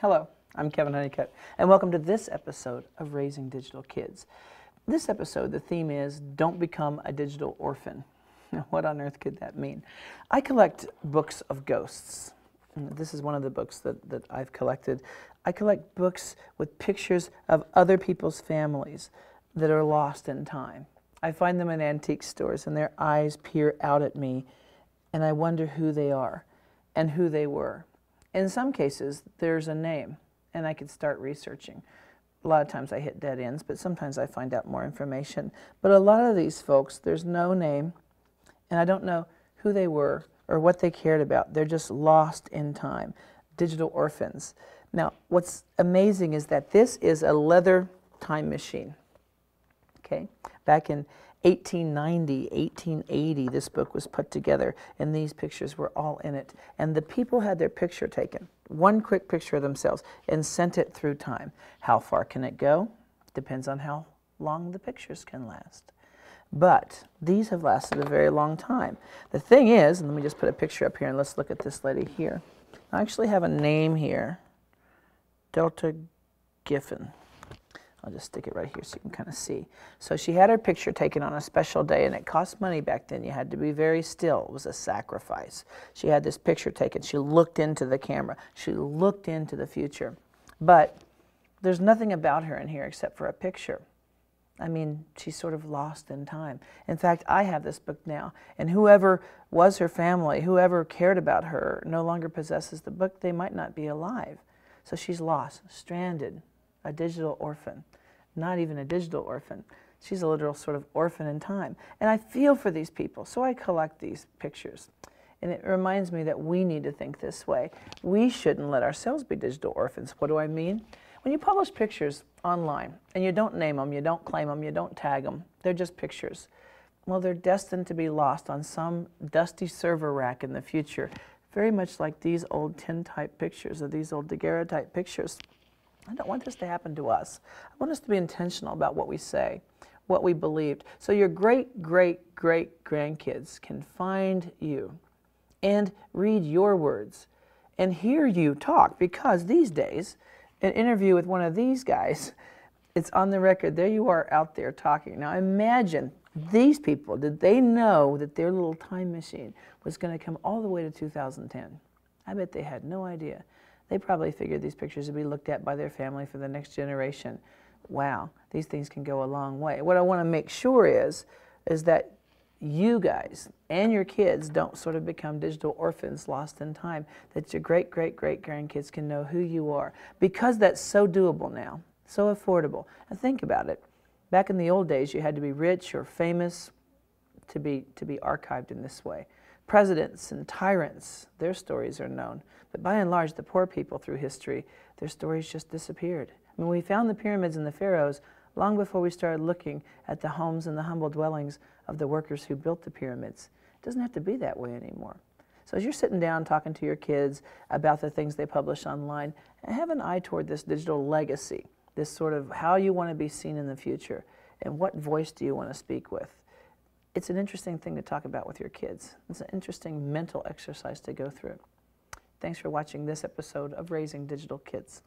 Hello, I'm Kevin Honeycutt, and welcome to this episode of Raising Digital Kids. This episode, the theme is, don't become a digital orphan. Now, what on earth could that mean? I collect books of ghosts. This is one of the books that I've collected. I collect books with pictures of other people's families that are lost in time. I find them in antique stores, and their eyes peer out at me, and I wonder who they are and who they were. In some cases, there's a name, and I could start researching. A lot of times I hit dead ends, but sometimes I find out more information. But a lot of these folks, there's no name, and I don't know who they were or what they cared about. They're just lost in time, digital orphans. Now, what's amazing is that this is a leather time machine. Okay, back in 1890, 1880, this book was put together, and these pictures were all in it. And the people had their picture taken, one quick picture of themselves, and sent it through time. How far can it go? Depends on how long the pictures can last. But these have lasted a very long time. The thing is, and let me just put a picture up here, and let's look at this lady here. I actually have a name here, Delta Giffen. I'll just stick it right here so you can kind of see. So she had her picture taken on a special day, and it cost money back then. You had to be very still. It was a sacrifice. She had this picture taken. She looked into the camera. She looked into the future. But there's nothing about her in here except for a picture. I mean, she's sort of lost in time. In fact, I have this book now, and whoever was her family, whoever cared about her, no longer possesses the book. They might not be alive. So she's lost, stranded, a digital orphan. Not even a digital orphan. She's a literal sort of orphan in time. And I feel for these people, so I collect these pictures. And it reminds me that we need to think this way. We shouldn't let ourselves be digital orphans. What do I mean? When you publish pictures online, and you don't name them, you don't claim them, you don't tag them, they're just pictures. Well, they're destined to be lost on some dusty server rack in the future, very much like these old tin-type pictures, or these old daguerreotype pictures. I don't want this to happen to us. I want us to be intentional about what we say, what we believed. So your great-great-great-grandkids can find you and read your words and hear you talk, because these days, an interview with one of these guys, it's on the record. There you are out there talking. Now imagine these people, did they know that their little time machine was going to come all the way to 2010? I bet they had no idea. They probably figured these pictures would be looked at by their family for the next generation. Wow, these things can go a long way. What I want to make sure is that you guys and your kids don't sort of become digital orphans lost in time, that your great-great-great-grandkids can know who you are, because that's so doable now, so affordable. And think about it. Back in the old days, you had to be rich or famous to be archived in this way. Presidents and tyrants, their stories are known. But by and large, the poor people through history, their stories just disappeared. I mean, we found the pyramids and the pharaohs long before we started looking at the homes and the humble dwellings of the workers who built the pyramids. It doesn't have to be that way anymore. So as you're sitting down talking to your kids about the things they publish online, have an eye toward this digital legacy, this sort of how you want to be seen in the future, and what voice do you want to speak with. It's an interesting thing to talk about with your kids. It's an interesting mental exercise to go through. Thanks for watching this episode of Raising Digital Kids.